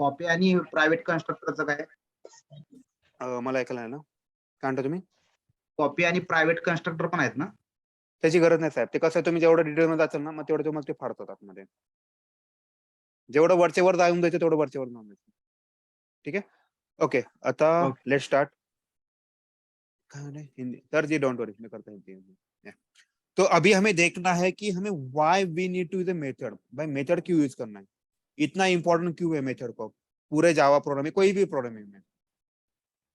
Copy आणि private कन्स्ट्रक्टरचं काय? मला ऐकायला नाही ना, काय म्हणता तुम्ही? कॉपी आणि प्रायव्हेट कन्स्ट्रक्टर पण आहेत ना? त्याची गरज नाही साहेब. ते कसं आहे, तुम्ही जेवढं डिटेलमध्ये जाचाल ना, मग तेवढं तुम्हाला ते फाडतात आतमध्ये. जेवढं वरच्या वर जाऊन द्यायचं तेवढं वरच्या वर जाऊन द्यायचं. ठीक है, ओके. आता Okay. Let's start. Hindi sir ji, don't worry, मैं करता हूँ हिंदी में. तो अभी हमें देखना है कि हमें why we need to use a method. भाई मेथड क्यों यूज करना है, इतना इंपॉर्टेंट क्यों है मेथड को पूरे जावा प्रोग्राम में, कोई भी प्रोग्राम में.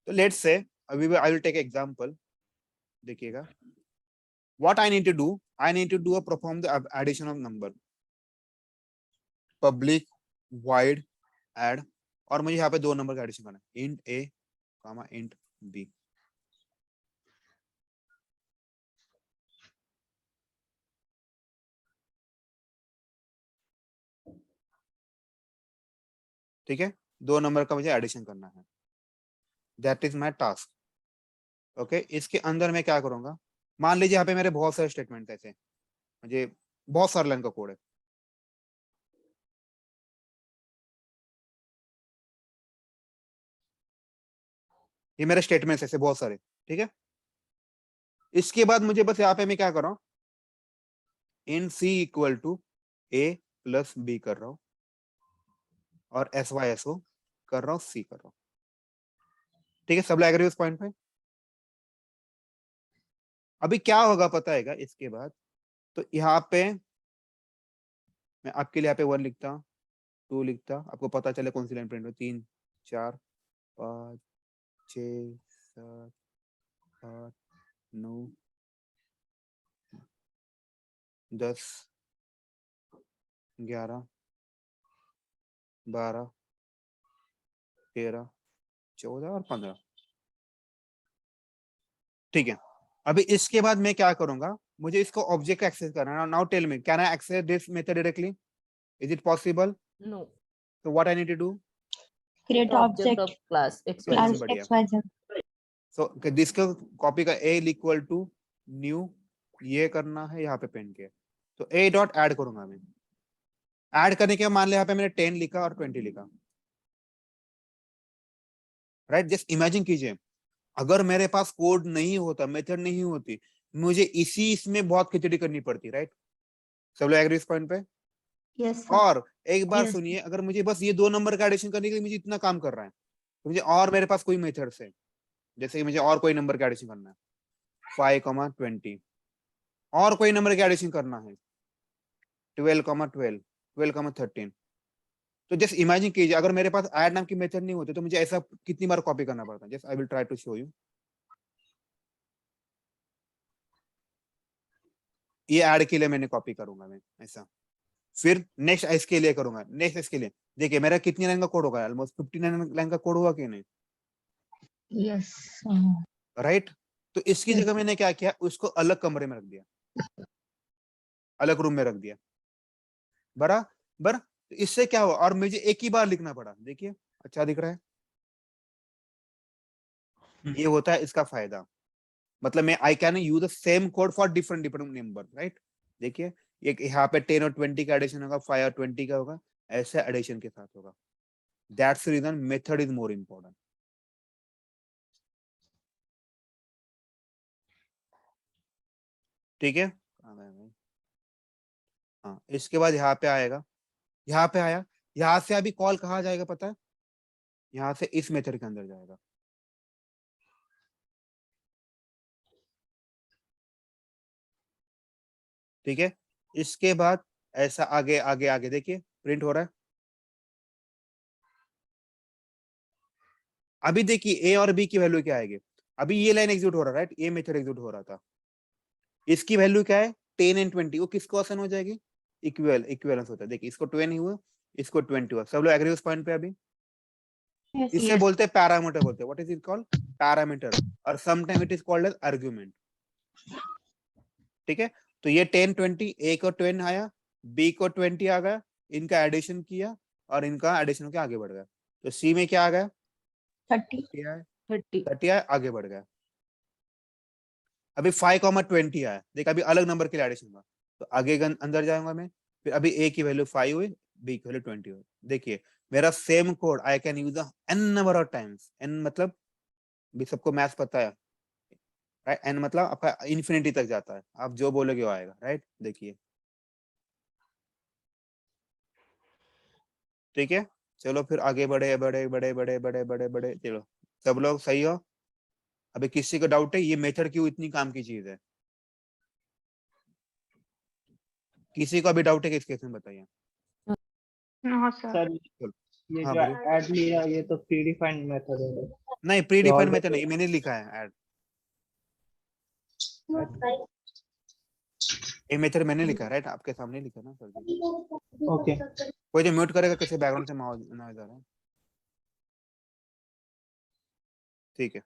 तो लेट्स से अभी आई विल टेक एग्जांपल. देखिएगा, what I need to do, I need to do a perform the addition of number, public void add, और मुझे यहाँ पे दो नंबर का एडिशन करना है, int a comma int b. ठीक है, दो नंबर का मुझे एडिशन करना है. That is my task. Okay, इसके अंदर मैं क्या करूंगा, मान लीजिए यहाँ पे मेरे बहुत सारे स्टेटमेंट ऐसे, मुझे बहुत सारे लाइन का कोड है. ये मेरे स्टेटमेंट्स ऐसे बहुत सारे. ठीक है, इसके बाद मुझे बस यहाँ पे मैं क्या कर रहा हूँ, in c equal to a plus b कर रहा हूँ, और SYSO कर रहा हूँ, C कर रहा हूँ. ठीक है, सब लोग एग्री उस पॉइंट पे. अभी क्या होगा पता है क्या इसके बाद, तो यहाँ पे मैं आपके लिए यहाँ पे 1 लिखता, 2 लिखता, आपको पता चले कौन सी लाइन प्रिंट हो. 3 4 5 6 7 8 9 10 11 12 13 14 और 15. ठीक है, अभी इसके बाद मैं क्या करूंगा, मुझे इसको ऑब्जेक्ट का एक्सेस करना है. Now tell me, can I access this method directly, is it possible? No. तो what I need to do, Create Object object of class class XYZ. बढ़िया. XYZ. सो दिस का कॉपी का a equal to new, ये करना है, यहाँ पे pen किया, तो a डॉट ऐड करूंगा मैं. ऐड करने के बाद मान लिया यहाँ पे मैंने 10 लिखा और 20 लिखा. राइट, जस्ट इमेजिन कीजिए, अगर मेरे पास कोड नहीं होता, मेथड नहीं होती, मुझे इसी इसमें बहुत खिचड़ी करनी पड़ती. राइट, सब लोग एग्री इस पॉइंट पे. Yes, sir. और एक बार Yes. सुनिए, अगर मुझे बस ये दो नंबर का एडिशन करने के लिए मुझे इतना काम कर रहा है, तो मुझे और मेरे पास कोई मेथड है, जैसे कि मुझे और कोई नंबर का एडिशन करना है 5, 20, और कोई नंबर का एडिशन करना है 12, 12, 13. तो जस्ट इमेजिन कीजिए, अगर मेरे पास ऐड नाम की मेथड नहीं होती तो मुझे ऐसा कितनी बार कॉपी करना पड़ता है. Just I will try to show you. ये ऐड के लिए मैंने कॉपी करूंगा मैं ऐसा, फिर नेक्स्ट इसके लिए करूंगा, नेक्स्ट इसके लिए. देखिए मेरा कितनी लाइन का कोड होगा, ऑलमोस्ट 59 लाइन का कोड हुआ कि नहीं. Yes. राइट, तो इसकी Yes. जगह मैंने क्या किया, उसको अलग कमरे में रख दिया, अलग रूम में रख दिया. बराबर, तो इससे क्या हुआ, और मुझे एक ही बार लिखना पड़ा. देखिए अच्छा दिख रहा है, ये होता है इसका फायदा. मतलब मैं I can use the same code for different different number. Right, देखिए एक यहाँ पे 10 और 20 का एडिशन होगा, 5 और 20 का होगा, ऐसे एडिशन के साथ होगा. That's the reason method is more important. ठीक है, हाँ, इसके बाद यहाँ पे आएगा, यहाँ पे आया, यहाँ से अभी कॉल कहाँ जाएगा पता है, यहाँ से इस मेथड के अंदर जाएगा. ठीक है, इसके बाद ऐसा आगे आगे आगे देखिए प्रिंट हो रहा है. अभी देखिए ए और बी की वैल्यू क्या आएगी, अभी ये लाइन एग्जीक्यूट हो रहा है. राइट, ये मेथड एग्जीक्यूट हो रहा था, इसकी वैल्यू क्या है 10 एंड 20, वो किसको आसान हो जाएगी, इक्विवेलेंस होता है. देखिए इसको 20 हुआ, इसको 20 हुआ. सब लोग एग्री उस पॉइंट पे. अभी Yes. इससे बोलते हैं पैरामीटर, बोलते हैं what is it called, parameter, और sometime it is called as argument. ठीक है, तो ये 10 20, ए को 10 आया, बी को 20 आ गया, इनका एडिशन किया और इनका एडिशन के आगे बढ़ गया. तो सी में क्या आ गया 30. 30. आया, आगे बढ़ गया. अभी 5, 20 आया, देख अभी अलग नंबर के लिए एडिशन हुआ, तो आगे अंदर जाऊंगा मैं. फिर अभी ए की वैल्यू 5 हुई, बी की वैल्यू 20 हुई. देखिए मेरा same code I can use n number of times. n मतलब भी सबको मैथ्स पता है, राइट? n मतलब आपका इन्फिनिटी तक जाता है, आप जो बोलोगे वो आएगा, राइट? देखिए, ठीक है, चलो फिर आगे बढ़े बढ़े बढ़े बढ़े बढ़े बढ़े बढ़े, चलो सब लोग सही हो? अभी किसी को डाउट है ये मेथड क्यों इतनी काम की चीज है? किसी को अभी डाउट है कि इस केस में बताइए। No, sir. सर चलो, ये हाँ जो बोलिए। ऐड लिया ये तो प्री डिफाइंड मेथड है। नहीं, प्री ये डिफाइंड already- मेथड नहीं, मैंने लिखा है ऐड, ये मेथड मैंने लिखा है, राइट? आपके सामने लिखा ना सर जी। ओके कोई जो म्यूट करेगा, किसी बैकग्राउंड से आवाज ना आ रहा है, ठीक है।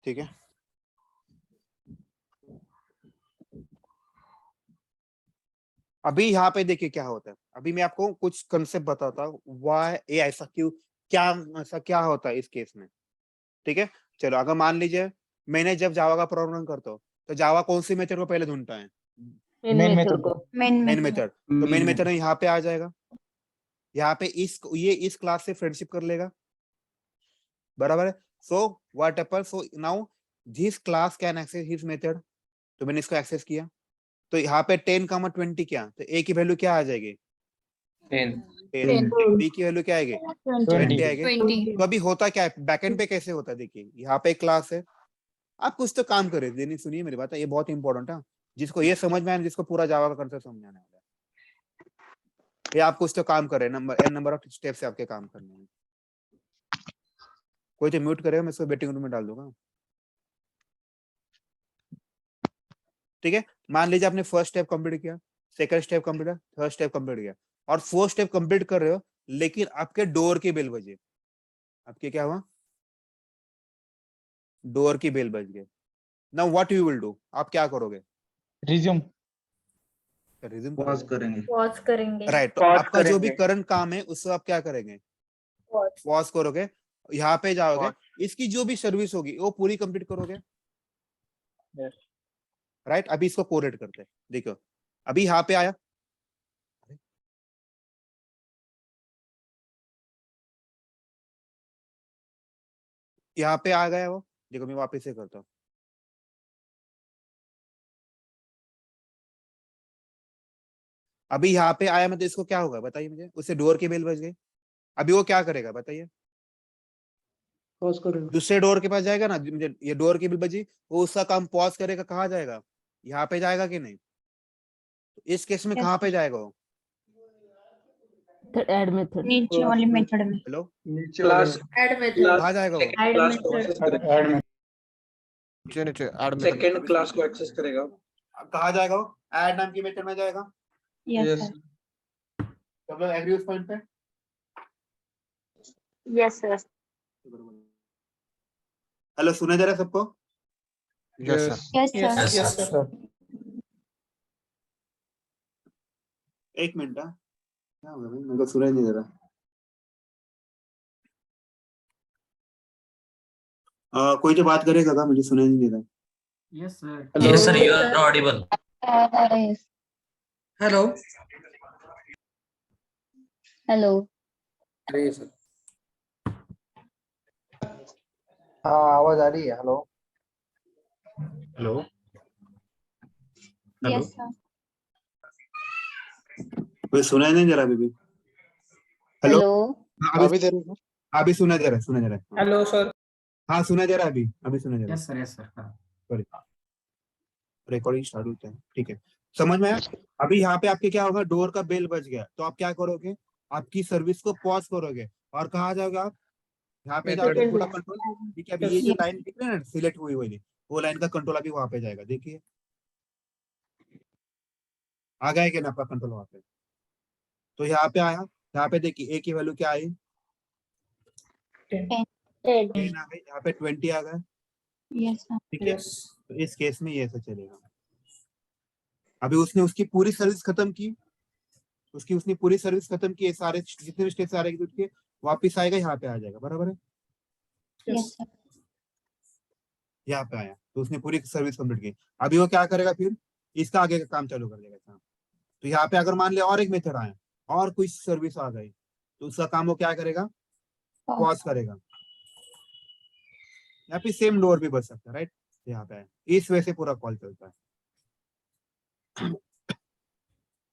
ठीक है, अभी यहाँ पे देखिए क्या होता है। अभी मैं आपको कुछ कंसेप्ट बताता हूँ, वाई ये ऐसा क्यों, क्या ऐसा क्या होता है इस केस में, ठीक है? चलो, अगर मान लीजिए मैंने जब जावा का प्रोग्राम करता हूँ, तो जावा कौन सी मेथड को पहले ढूंढता है? मेन मेथड को Main मेन method. मेथड। तो मेन मेथड यहाँ पे आ जाएगा, यहाँ पे इस क्लास से फ्रेंडशिप कर लेगा, बराबर है? So what happens, so now this class can access his method, तो मैंने इसको एक्सेस किया, तो यहाँ पे 10, 20 क्या, तो ए की वैल्यू क्या आ जाएगी? 10 10। बी की वैल्यू क्या आएगी? 20 आएगी। 20. तो अभी होता क्या है बैकएंड पे, कैसे होता है देखिए, यहाँ पे एक क्लास है, आप कुछ तो काम करें, देनी सुनिए मेरी बात है, ये बहुत इंपॉर्टेंट है, जिसको ये समझ में आए, जिसको पूरा जावा का कंसेप्ट समझाना है, ये आप कुछ तो काम करें, नंबर ऑफ स्टेप से आपके काम करने हैं। कोई तो म्यूट करेगा, मैं इसको वेटिंग रूम में डाल दूंगा, ठीक है? मान लीजिए आपने फर्स्ट स्टेप कंप्लीट किया, सेकंड स्टेप कंप्लीट किया, थर्ड स्टेप कंप्लीट किया, और फोर्थ स्टेप कंप्लीट कर रहे हो, लेकिन आपके डोर की बेल बजे, आपके क्या हुआ? डोर की बेल बज गई। Now what you will do, आप क्या करोगे? रिज्यूम रिज्यूम पॉज करेंगे। Pause करेंगे. राइट, तो Pause आपका जो भी करेंगे। करंट काम है उसको आप क्या करेंगे? Pause. पॉज करोगे, यहाँ पे जाओगे, इसकी जो भी सर्विस होगी वो पूरी कंप्लीट करोगे, Yes. राइट? अभी इसको कोरेट करते हैं, देखो अभी यहाँ पे आया, यहाँ पे आ गया वो, देखो मैं वापस से करता हूँ, अभी यहाँ पे आया, मतलब इसको क्या होगा बताइए मुझे? उससे डोर की बेल बज गई, अभी वो क्या करेगा बताइए? पॉज करेंगे। दूसरे डोर के पास जाएगा ना, मुझे ये डोर की बेल बजी, वो उसका काम पॉज करेगा, कहाँ जाएगा? यहाँ पे जाएगा कि नहीं? तो इस केस में Yes, कहाँ पे sir. जाएगा वो? ऐड मेथड नीचे वाली मेथड में. हेलो, क्लास ऐड मेथड कहाँ जाएगा वो? Add क्लास को method. एक्सेस करेगा नीचे सेकंड क्लास को एक्सेस करेगा कहाँ जाएगा वो? ऐड नाम की मेथड में जाएगा। Yes, sir. सब लोग एग्री उस पॉइंट पे? Yes, sir. हेलो, सुना जा रहा है सबको? Yes sir. Yes, sir. Yes, sir. एक मिनट, क्या होगा भाई, मेरे को सुनाई नहीं दे रहा। कोई तो बात करेगा क्या? मुझे सुनाई नहीं दे रहा। Yes sir. Yes, sir, you are audible. Yes. Hello. Hello. Yes, sir. हाँ आवाज आ रही है। Hello hello, hello, Yes, sir. कोई सुनाई नहीं दे रहा अभी भी? Hello, Hello. हाँ, अभी सुना जा रहा है, सुना जा रहा है। Hello, sir. हाँ सुना जा रहा है, अभी सुना जा रहा है। Yes sir sorry, recording start होता है, ठीक है, समझ में आया? अभी यहाँ पे आपके क्या होगा? डोर का बेल बज गया, तो आप क्या करोगे? आपकी सर्विस को पॉज करोगे, और कहाँ जाओगे आप? यहाँ पे जाओगे, Second पूरा line. कंट्रोल, ठीक है? अभी ये जो लाइन दिख रहा है ना सिलेक्ट हुई हुई, वो लाइन का कंट्रोल अभी वहां पे जाएगा, देखिए आ गया कि ना आपका कंट्रोल वहां पे? तो यहाँ पे आया, यहाँ पे देखिए ए की वैल्यू क्या आई? 10. 10 आ गई, यहाँ पे 20 आ गया, Yes, sir. ठीक है, तो इस केस में ये ऐसा चलेगा। अभी उसने उसकी पूरी सर्विस खत्म की, उसने पूरी सर्विस खत्म की, सारे जितने भी स्टेप्स आ रहे हैं वापिस आएगा, यहाँ पे आ जाएगा, बराबर है, Yes, sir. यहाँ पे आया तो उसने पूरी सर्विस कंप्लीट की। अभी वो क्या करेगा, फिर इसका आगे का काम चालू कर देगा। तो यहाँ पे अगर मान लिया और एक मेथड आया और कोई सर्विस आ गई, तो उसका काम वो क्या करेगा, पॉज करेगा। यहाँ पे सेम लोअर भी बच सकता है, राइट, यहाँ पे इस वजह से पूरा कॉल चलता है।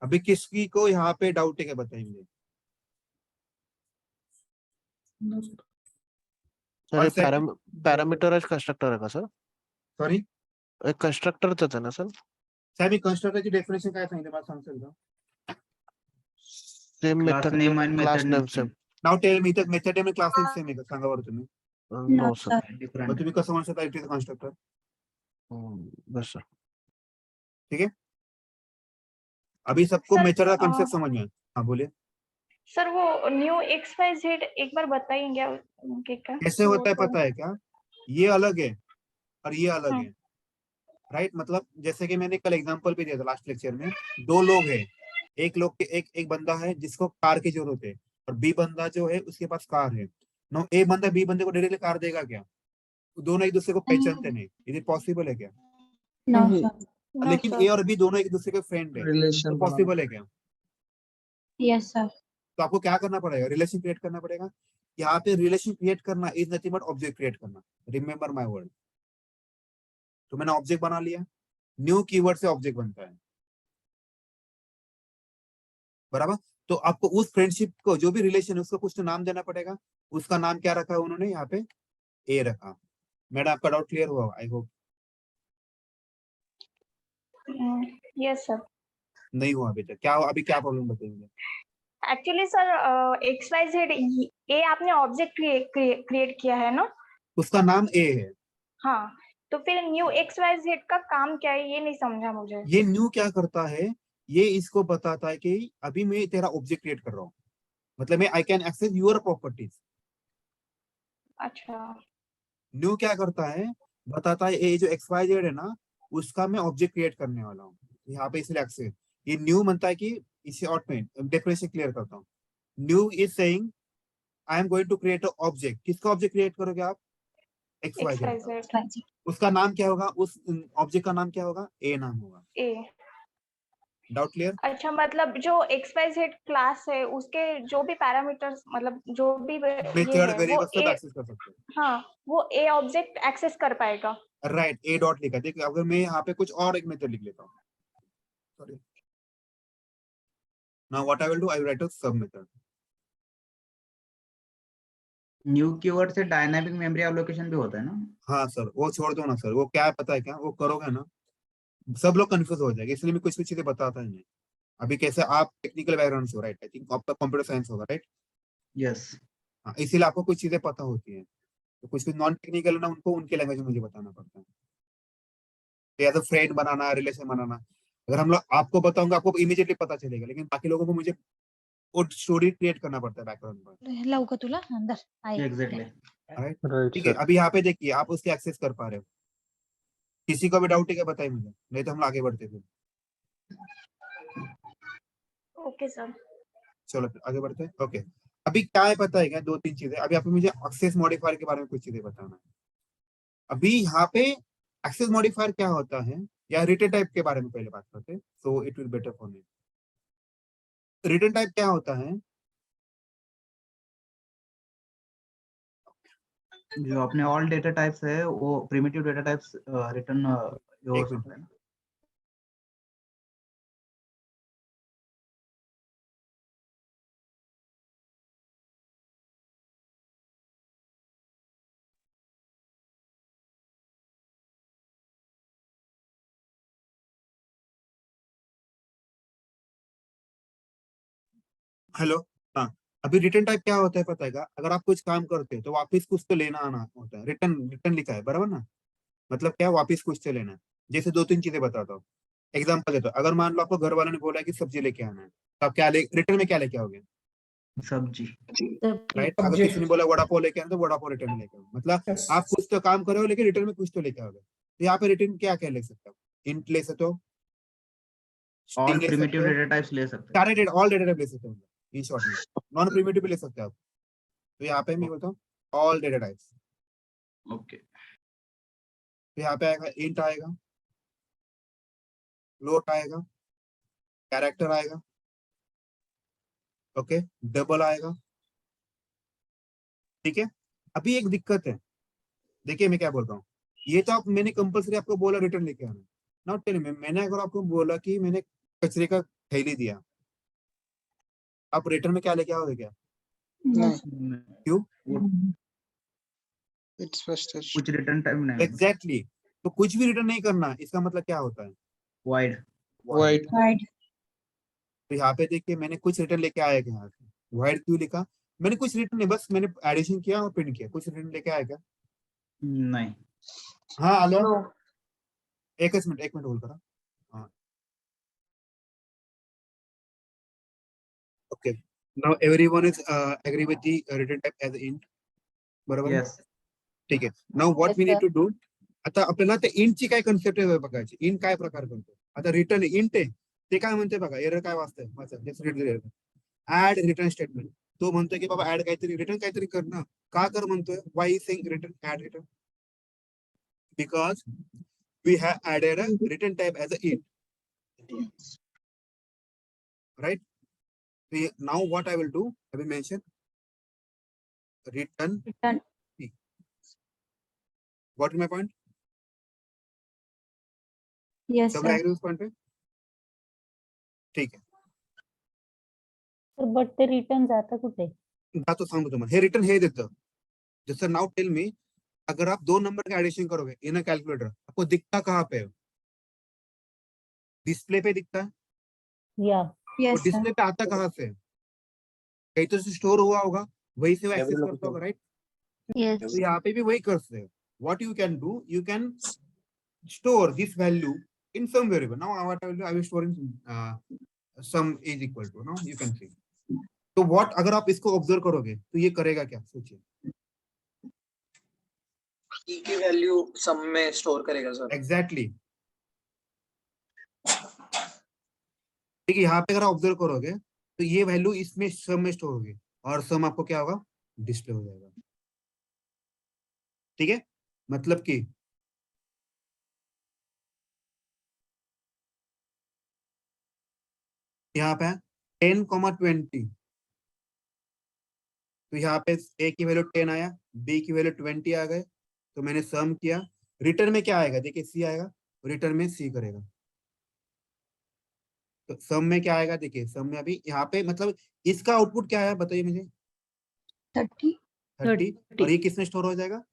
अभी किसकी को यहाँ पे डाउट है क्या, बताएंगे? सर पॅरामीटराइज कंस्ट्रक्टर आहे का सर? सॉरी एक कंस्ट्रक्टरच आहे ना सर? साहेब, मी कन्स्ट्रक्टरची डेफिनेशन काय सांगितलं मला सांगशील का? सेम मेथड नेम आणि क्लास नेम सेम. नाव टेल मी, तर method name class name same आहे का, सांगा बरं तुम्ही. No No, sir. sir. मग तुम्ही कसं म्हणू शकता इट इज कन्स्ट्रक्टर? बस सर. ठीक है, अभी सबको सर, मेथड का कंसेप्ट समझ में आया? हाँ बोलिए। सर वो न्यू XYZ एक बार बताएंगे उनके का कैसे होता है पता है क्या? ये अलग है और ये अलग हाँ। है, राइट। मतलब जैसे कि मैंने कल एग्जांपल भी दिया था लास्ट लेक्चर में, दो लोग हैं, एक बंदा है जिसको कार की जरूरत है और बी बंदा जो है उसके पास कार है। नो, ए बंदा बी बंदे को डायरेक्टली कार देगा क्या? दोनों एक दूसरे को पहचानते नहीं, इज इट पॉसिबल है क्या? No, sir. No, लेकिन sir. ए और बी दोनों एक दूसरे के फ्रेंड है, तो पॉसिबल है क्या? Yes, sir. तो आपको क्या करना पड़ेगा, रिलेशन क्रिएट करना पड़ेगा। यहाँ पे रिलेशन क्रिएट करना is nothing but object create करना, रिमेंबर माय वर्ड। तो मैंने ऑब्जेक्ट बना लिया, न्यू कीवर्ड से ऑब्जेक्ट बनता है, बराबर। तो आपको उस फ्रेंडशिप को, जो भी रिलेशन है, उसको कुछ तो नाम देना पड़ेगा। उसका नाम क्या रखा उन्होंने, यहाँ पे ए रखा। मैडम आपका डाउट क्लियर हुआ, आई होप। Yes sir. नहीं हुआ अभी तक? क्या अभी क्या प्रॉब्लम बताएंगे? एक्चुअली सर XYZ ए आपने ऑब्जेक्ट क्रिएट किया है ना? उसका नाम ए है। हाँ, तो फिर न्यू XYZ का काम क्या है, ये नहीं समझा मुझे। ये न्यू क्या करता है, ये इसको बताता है कि अभी मैं तेरा ऑब्जेक्ट क्रिएट कर रहा हूँ, मतलब मैं I can access your properties. अच्छा। न्यू क्या करता है, बताता है ये जो XYZ है ना, उसका मैं ऑब्जेक्ट क्रिएट करने वाला हूँ यहाँ पे, इसलिए एक्सेस। ये न्यू बनता है कि इसे आउट में डेफिनेशन क्लियर करता हूँ। New is saying I am going to create object. किसका ऑब्जेक्ट क्रिएट करोगे आप? XYZ। उसका नाम क्या होगा, उस ऑब्जेक्ट का नाम क्या होगा? ए नाम होगा। ए। Doubt clear? अच्छा, मतलब जो XYZ क्लास है उसके जो भी पैरामीटर्स, मतलब जो भी मेथड वेरिएबल सब एक्सेस कर सकते हैं। हाँ, वो ए ऑब्जेक्ट एक्सेस कर पाएगा। राइट, ए डॉट लिखा। देखिए अगर मैं यहाँ पे कुछ और एक मेथड लिख लेता हूँ, sorry, now what I will do, I will write a sub method. New keyword से डायनामिक मेमोरी एलोकेशन भी होता है ना? हाँ सर, वो छोड़ दो ना सर, वो क्या है पता है क्या, वो करोगे ना सब लोग कंफ्यूज हो जाएंगे, इसलिए मैं कुछ कुछ चीजें बताता ही नहीं। अभी कैसे आप टेक्निकल बैकग्राउंड से हो, राइट, आई थिंक आपका कंप्यूटर साइंस होगा, राइट? यस। हाँ, इसीलिए आपको कुछ चीजें पता होती है, तो कुछ नॉन टेक्निकल है ना, उनको उनके लैंग्वेज में मुझे बताना पड़ता है। एज अ फ्रेंड बनाना, रिलेशन बनाना, अगर हम लोग आपको बताऊंगा आपको इमीडिएटली पता चलेगा, लेकिन बाकी लोगों को मुझे वो स्टोरी क्रिएट करना पड़ता है बैकग्राउंड पर। लवकर तुला अंदर आहे. एग्जैक्टली। राइट, ठीक है। अभी यहाँ पे देखिए आप उसके एक्सेस कर पा रहे हो। किसी को भी डाउट है क्या, बताइए मुझे, नहीं तो हम आगे बढ़ते फिर। Okay sir. चलो फिर आगे बढ़ते हैं। ओके, अभी क्या है पता है क्या, दो तीन चीजें। अभी आपको मुझे एक्सेस मॉडिफायर के बारे में कुछ चीजें बताना है। अभी यहाँ पे एक्सेस मॉडिफायर क्या होता है, या रिटर्न टाइप के बारे में पहले बात करते हैं, so it will better for me. Return type क्या होता है? जो अपने ऑल डेटा टाइप्स है वो प्रिमिटिव डेटा टाइप्स रिटर्न हो एक सकता है ना? हेलो, हाँ। अभी रिटर्न टाइप क्या होता है पता है क्या, अगर आप कुछ काम करते हो तो वापस कुछ तो लेना आना होता है। रिटर्न रिटर्न लिखा है बराबर ना, मतलब क्या, वापस कुछ तो लेना है। जैसे दो तीन चीजें बताता हूँ, एग्जाम्पल देता हूँ। अगर मान लो आपको घर वालों ने बोला है कि सब्जी लेके आना है, तो आप क्या रिटर्न में क्या लेके आओगे? सब्जी। राइट। अगर किसी ने बोला वड़ा पाव लेके आना तो वड़ा पाव रिटर्न लेके आओ, मतलब Yes. आप कुछ तो काम करो लेकिन रिटर्न में कुछ तो लेके आओगे। तो यहाँ पे रिटर्न क्या क्या ले सकते हो? इंट ले सकते हो, ऑल string ले सकते प्रिमिटिव हो, डेटा टाइप्स ले सकते हैं। सारे डेटा ऑल डेटा टाइप ले सकते हो इन शॉर्ट में। नॉन प्रिमिटिव भी ले सकते हो आप। तो यहाँ पे मैं बोलता हूँ ऑल डेटा टाइप्स। ओके। तो यहाँ पे आएगा इंट आएगा, फ्लोट आएगा, कैरेक्टर आएगा, ओके, डबल आएगा, ठीक है। अभी एक दिक्कत है, देखिए मैं क्या बोल रहा हूँ, ये तो आप मैंने कंपलसरी आपको बोला रिटर्न लेके आना, नॉट टेल मी। मैंने अगर आपको बोला कि मैंने कचरे का थैली दिया, आप रिटर्न में क्या लेके आओगे क्या? क्यों? कुछ रिटर्न टाइम नहीं। एग्जैक्टली तो कुछ भी रिटर्न नहीं करना, इसका मतलब क्या होता है? वाइड। Void. Right. तो यहाँ पे देखिए मैंने कुछ रिटर्न लेके आया क्या? यहाँ पे वाइड क्यों लिखा? मैंने कुछ रिटर्न नहीं, बस मैंने एडिशन किया और प्रिंट किया, कुछ रिटर्न लेके आया क्या? नहीं। हाँ हेलो, एक मिनट होल्ड करा। हाँ okay, now everyone is agree with the return type as int, बरोबर आहे? यस। ठीक आहे। Now what we need to do, आता आपल्याला ते इंटची काय कन्सेप्ट आहे बघायची, इंट काय प्रकार करतो। आता रिटर्न इंट आहे ते काय म्हणते बघा, एरर काय वाचतंय वाचा, just read the error. Add return statement, तो म्हणतोय की बाबा ऍड काहीतरी रिटर्न काहीतरी कर ना, का कर म्हणतोय, why is saying return add return, because we have added a return type as a int, right. Now what I will do, I will mention return. What is my point? Yes, सब sir. Agree उस point पे? ठीक आहे, but ते return जातं कुठे? जातो सांगतो तुम्हाला। हे रिटर्न हे देतं, जैसे नाउ टेल मी, अगर आप 2 नंबर का एडिशन करोगे इन अ कैलकुलेटर, आपको दिखता कहाँ पे है? डिस्प्ले पे दिखता है। या Yes, तो sir. डिस्प्ले पे आता कहाँ से? कहीं तो स्टोर हुआ होगा, वही से वो एक्सेस करता होगा, राइट। Yes. तो यहाँ पे भी वही कर सकते हो। What you can do, you can store this value in some variable. Now what I will store in sum is equal to, now you can see. तो व्हाट, अगर आप इसको ऑब्जर्व करोगे तो ये करेगा क्या, सोचिए। E की वैल्यू सम में स्टोर करेगा सर। एग्जैक्टली, ठीक है। यहाँ पे अगर आप ऑब्जर्व करोगे तो ये वैल्यू इसमें सम में स्टोर होगी और सम आपको क्या होगा, डिस्प्ले हो जाएगा, ठीक है। मतलब कि यहाँ पे 10,20, तो यहाँ पे ए की वैल्यू 10 आया, बी की वैल्यू 20 आ गए, तो मैंने सम किया। रिटर्न में क्या आएगा, देखिए सी आएगा, रिटर्न में सी करेगा। तो सम में क्या आएगा, देखिए सम में अभी यहाँ पे मतलब इसका आउटपुट क्या है बताइए मुझे, 30. 30, और ये किसमें स्टोर हो जाएगा,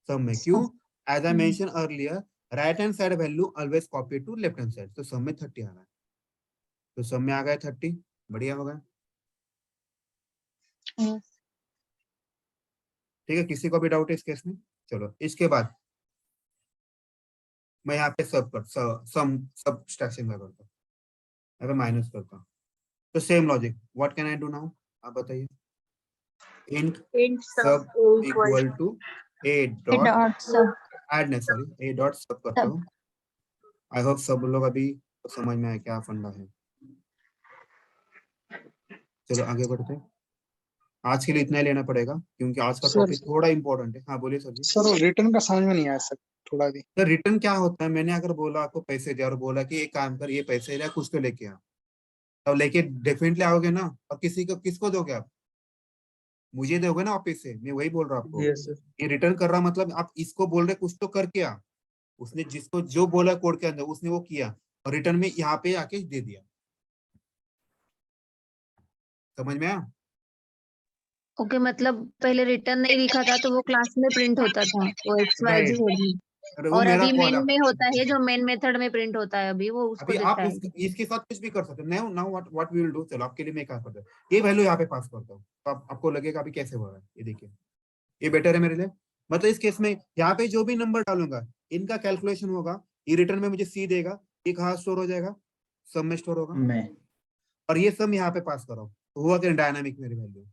सम में। क्यों? As I mention earlier, right hand side value always copy to left hand side, तो सम में 30 आ रहा है, तो सम में आ गया 30, बढ़िया हो गया, Yes. ठीक है। किसी को भी डाउट है इस केस में? चलो इसके बाद मैं यहाँ पे सब्ट्रैक्शन करता हूँ, अगर माइनस करता हूँ, तो same logic, what can I do now, आप बताइए। Int sub equal to A A dot dot sub. Add नहीं, सॉरी, ए डॉट सब करता हूँ। आई होप सब लोग अभी समझ में आया क्या फंडा है। चलो आगे बढ़ते हैं, आज के लिए इतना ही लेना पड़ेगा क्योंकि आज का सर, टॉपिक थोड़ा इंपॉर्टेंट है। हाँ बोलिए सर जी। सर रिटर्न का समझ में नहीं आया सर, थोड़ा भी। तो रिटर्न क्या होता है, मैंने अगर बोला आपको पैसे दे और बोला कि एक काम कर, ये पैसे ले कुछ तो लेके आ, तब लेके डेफिनेटली आओगे ना, और किसी को किसको दोगे आप, मुझे दोगे ना ऑफिस से, मैं वही बोल रहा हूँ आपको। Yes sir. ये रिटर्न कर रहा मतलब आप इसको बोल रहे कुछ तो करके आ, उसने जिसको जो बोला कोड के अंदर उसने वो किया और रिटर्न में यहाँ पे आके दे दिया, समझ में आया? ओके मतलब पहले रिटर्न नहीं लिखा था तो वो क्लास में प्रिंट होता था वो XYZ Right. अरे वो और मेरा अभी कॉल मेन में होता है, जो मेन मेथड में प्रिंट होता है अभी वो उसको अभी आप देता है। इसके साथ कुछ भी कर सकते हैं। Now what we will do, चलो आपके लिए मैं क्या करता हूँ, ये वैल्यू यहाँ पे पास करता हूँ, तो आपको लगेगा अभी कैसे हो रहा है, ये देखिए ये बेटर है मेरे लिए। मतलब इस केस में यहाँ पे जो भी नंबर डालूंगा इनका कैलकुलेशन होगा, ये रिटर्न में मुझे सी देगा, ये कहाँ स्टोर हो जाएगा, सम में स्टोर होगा, मैं और ये सम यहाँ पे पास करो, हुआ कि डायनामिक मेरी वैल्यू?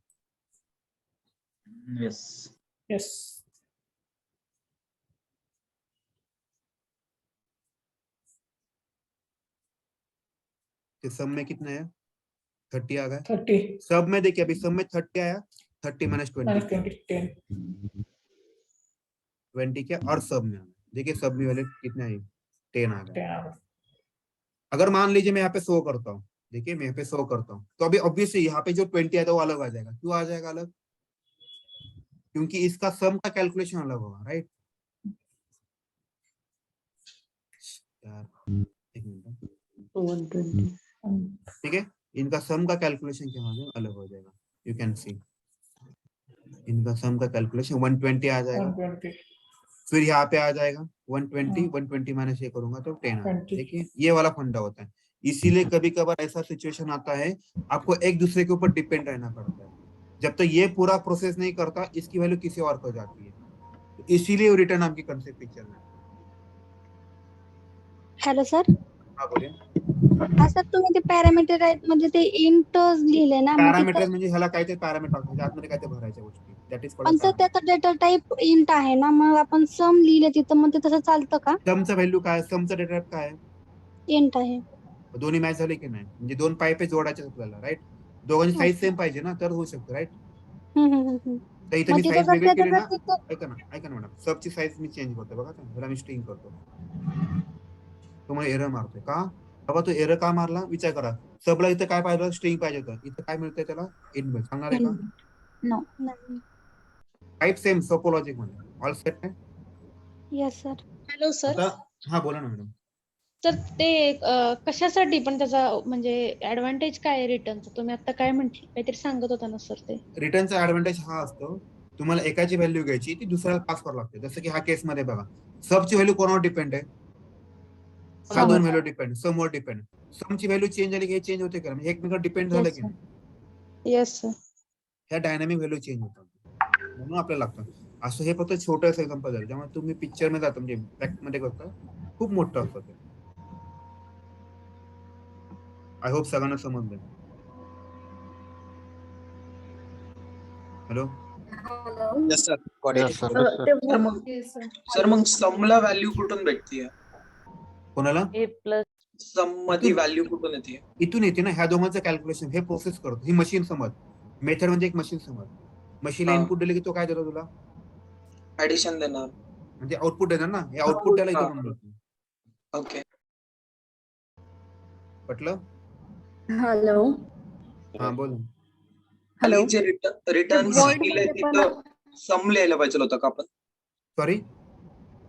Yes. Yes. कि सब में कितना है? 30 आ गया। 30 सब में देखिए, अभी सब में 30 आया, 30 माइनस 20 minus 20 10. 20 क्या, और सब में देखिए सब में वैल्यू कितना है? 10 आ गया। 10. अगर मान लीजिए मैं यहाँ पे 100 करता हूँ, देखिए मैं यहाँ पे 100 करता हूँ, तो अभी ऑब्वियसली यहाँ पे जो 20 आया था वो अलग आ जाएगा। क्यों आ जाएगा अलग? क्योंकि इसका सम का कैलकुलेशन अलग होगा, राइट? यार एक मिनट, 120 ठीक है, इनका सम का कैलकुलेशन क्या होगा? अलग हो जाएगा। यू कैन सी इनका सम का कैलकुलेशन 120 आ जाएगा, 120. फिर यहाँ पे आ जाएगा 120, हाँ। 120 माइनस ये करूंगा तो 10 आ जाएगा। 20. देखिए ये वाला फंडा होता है। इसीलिए कभी कभार ऐसा सिचुएशन आता है आपको एक दूसरे के ऊपर डिपेंड रहना पड़ता है। जब तक ये पूरा प्रोसेस नहीं करता, इसकी वैल्यू किसी और को जाती है, तो इसीलिए रिटर्न आपकी कंसेप्ट पिक्चर में। Hello sir. हाँ बोलिए। हा सर, तुम्ही ते पॅरामीटर आहेत म्हणजे ते इंट लिहिले ना, मग पॅरामीटर तिथं म्हणजे ह्याला काय ते पॅरामीटर म्हणजे आतमध्ये काय ते भरायच्या गोष्टी, दॅट इज पण सर त्याचा डेटा टाईप इंट आहे ना, मग आपण सम लिहिले तिथं, मग ते तसं चालतं का? समचा व्हॅल्यू काय, समचा डेटा टाइप काय आहे? इंट आहे. दोन्ही मॅच झाले की नाही, म्हणजे दोन पाईप जोडायचे आपल्याला, राईट? दोघांची साईज सेम पाहिजे ना, तर होऊ शकतं, राईट? तर इथे मग मी तिथं साईज जर वेगळी केली त्याचं ना, जर तिथं ऐका ना मॅडम, सबची साईज मी चेंज करतो बघा, त्याला मी स्ट्रिंग करतो. तुम्हाला एरर मारतोय का बाबा? तो एरर का मारला विचार करा. सबला इथं काय पाहिजे? स्ट्रिंग पाहिजे होतं, इथं काय मिळतंय त्याला? इंट सांगणार आहे का? नो. टाईप सेम सोपोलॉजिक मध्ये ऑल सेट आहे. Yes sir. Hello sir. आता हा बोला ना मॅडम. तर ते कशासाठी पण त्याचा म्हणजे ऍडव्हान्टेज काय आहे रिटर्नचा? तुम्ही आता काय म्हंटले, काहीतरी सांगत होता ना सर ते. रिटर्नचा ऍडव्हान्टेज हा असतो, तुम्हाला एकाची व्हॅल्यू घ्यायची, ती दुसऱ्याला पास करावी लागते. जसं की हा केस मध्ये बघा, सबची व्हॅल्यू कोणावर डिपेंड आहे? ह्या दोन व्हॅल्यू डिपेंड, समवर डिपेंड. समची व्हॅल्यू चेंज झाली की हे चेंज होते का? म्हणजे एकमेकांवर डिपेंड झालं की नाही? Yes sir. ह्या डायनामिक व्हॅल्यू चेंज होतात, म्हणून आपल्याला लागतं. असं हे फक्त छोटंसं एक्झाम्पल झालं, त्यामुळे तुम्ही पिक्चर मध्ये जाता म्हणजे फॅक्ट मध्ये करता खूप मोठं असतं ते. आय होप सगळ्यांना समजलं. Hello. Yes sir. Got Yes, it. sir. Sir mug Samla value कुठून भेटतीये? कोणाला? A plus सम मध्ये व्हॅल्यू कुठून येते? इथून येते ना, ह्या दोघांचं कॅल्क्युलेशन हे प्रोसेस करतो. ही मशीन समज, मेथड म्हणजे एक मशीन समज. मशीनला हा. इनपुट दिले की तो काय देतो तुला? ऍडिशन देणार. म्हणजे आउटपुट देणार ना, हे आउटपुट त्याला इथं म्हणतो. ओके. पटलं? हॅलो. हा बोल. खाली जे रिटर्न लिहिलंय तिथं सम लिहायला पाहिजे होतं का आपण? सॉरी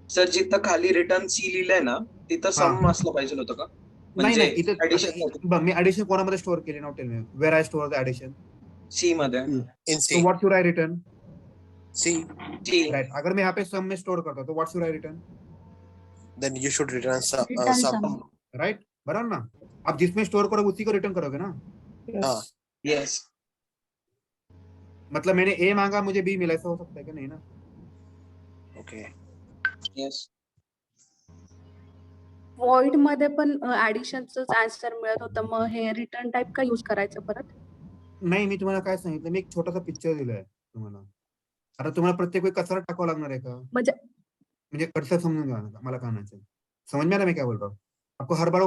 सर, जिथं खाली रिटर्न सी लिहिलंय ना, तिथं सम असलं पाहिजे होतं का? नाही म्हणजे नाही, इथं ऍडिशन बघ, मी ऍडिशन कोणामध्ये स्टोअर केली? नाव tell me where I store the addition. C मध्ये. In so C. What should I return? C. C. Right. अगर मैं यहाँ पे सम में स्टोर करता हूँ तो what should I return? Then you should return Return sum. sum. Right, बराबर ना? आप जिसमें स्टोर करोगे उसी को रिटर्न करोगे ना. हाँ. येस. मतलब मैंने ए मांगा, मुझे बी मिला, ऐसा हो सकता है क्या? नहीं ना. Okay. येस. वॉइड मध्ये पण ऍडिशनच आन्सर मिळत होतं, मग हे रिटर्न टाइप का यूज करायचं परत? नाही, मी तुम्हाला काय सांगितलं, मी एक छोटासा पिक्चर दिलाय तुम्हाला. आता तुम्हाला प्रत्येक वेळी कचरा टाकावा लागणार आहे का? म्हणजे कसं समजून घ्या ना, मला कानाचं समझ में आ रहा मैं क्या बोल रहा हूँ? आपको हर बार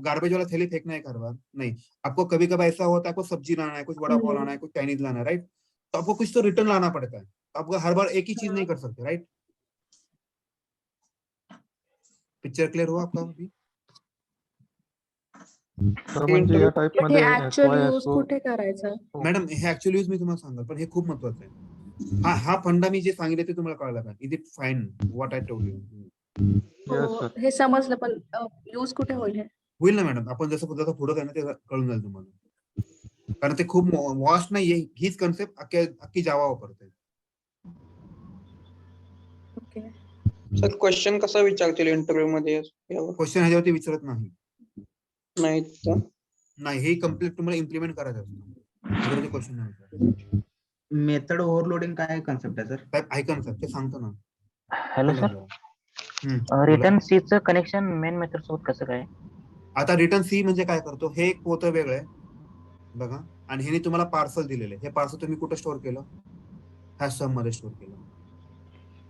गार्बेज वाला थैली फेंकना है हर बार? नहीं. आपको कभी कभी ऐसा होता है, आपको सब्जी लाना है, कुछ वड़ा पाव लाना है, कुछ चाइनीज लाना है, राइट? तो आपको कुछ तो रिटर्न लाना पड़ता है. आपको हर बार एक ही चीज नहीं कर सकते, राइट? पिक्चर क्लियर हुआ आपका अभी? सर म्हणजे या टाइप मध्ये ऍक्च्युअल यूज कुठे करायचं? मॅडम, हे ऍक्च्युअली यूज मी तुम्हाला सांगाल, पण हे खूप महत्वाचं आहे. हा फंडा मी जे सांगितले ते तुम्हाला कळलं का? Is it fine what I told you? Yes, sir. हे समजलं, पण यूज कुठे होईल हे? होईल ना मॅडम, आपण जसं पुढे काय ना ते कळून जाईल तुम्हाला, कारण ते खूप वॉस्ट नाहीये. हीच कन्सेप्ट अख्खी जावा वापरते. ओके. सर, क्वेश्चन कसा विचारतील इंटरव्ह्यू मध्ये? क्वेश्चन ह्याच्यावरती विचारत नाही. नाही, हे कम्प्लीट तुम्हाला इम्प्लिमेंट करायचं असतं. ह्याच्यावरती क्वेश्चन नाही विचारत. मेथड ओव्हरलोडिंग काय कन्सेप्ट आहे सर? साहेब ऐका ना सर, ते सांगतो ना. हॅलो सर, रिटर्न सी चं कनेक्शन मेन मेथड सोबत कसं काय? आता रिटर्न सी म्हणजे काय करतो? हे एक पोतं वेगळं आहे, बघा, आणि ह्याने तुम्हाला पार्सल दिलेले, हे पार्सल तुम्ही कुठे स्टोअर केलं? ह्या सम मध्ये स्टोअर केलं.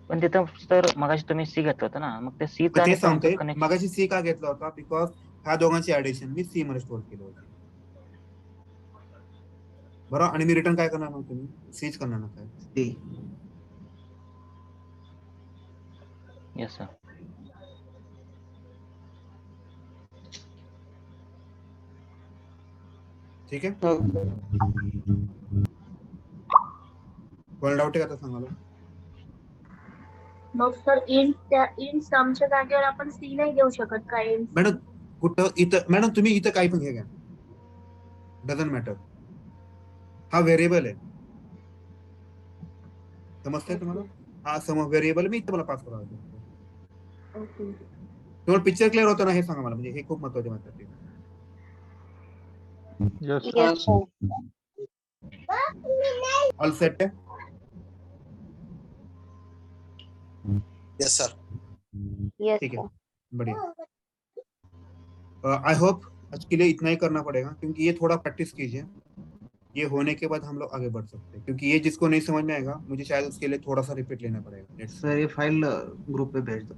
पण तिथं सर मगाशी तुम्ही सी घेतलं होतं ना, मग ते सी मग ते सांगते मगाशी सी का घेतला होता? बिकॉज ह्या दोघांची ऍडिशन मी सी मध्ये स्टोअर केलं होतं. बरोबर, आणि मी रिटर्न काय करणार मग? तुम्ही सीच करणार ना काय? सी. Yes sir. ठीक आहे, कोण डाऊट आहे का? सांगा मला. मग सर इन समच्या जागेवर आपण सी नाही देऊ शकत का? मॅडम कुठं इथं, मॅडम तुम्ही इथं काही पण घ्या, डझंट मॅटर. हा व्हेरिएबल आहे, समजतंय तुम्हाला? हा व्हेरिएबल मी इथं मला पास करावा लागेल. तुम्हाला पिक्चर क्लिअर होतं ना? हे सांगा मला, म्हणजे हे खूप महत्वाचे माहिती. यस ऑल सेट आहे? Yes sir. ठीक है, बढ़िया. आई होप आज के लिए इतना ही करना पड़ेगा, क्योंकि ये थोड़ा प्रैक्टिस कीजिए. ये होने के बाद हम लोग आगे बढ़ सकते हैं, क्योंकि ये जिसको नहीं समझ में आएगा मुझे शायद उसके लिए थोड़ा सा रिपीट लेना पड़ेगा. सर ये फाइल ग्रुप पे भेज दो.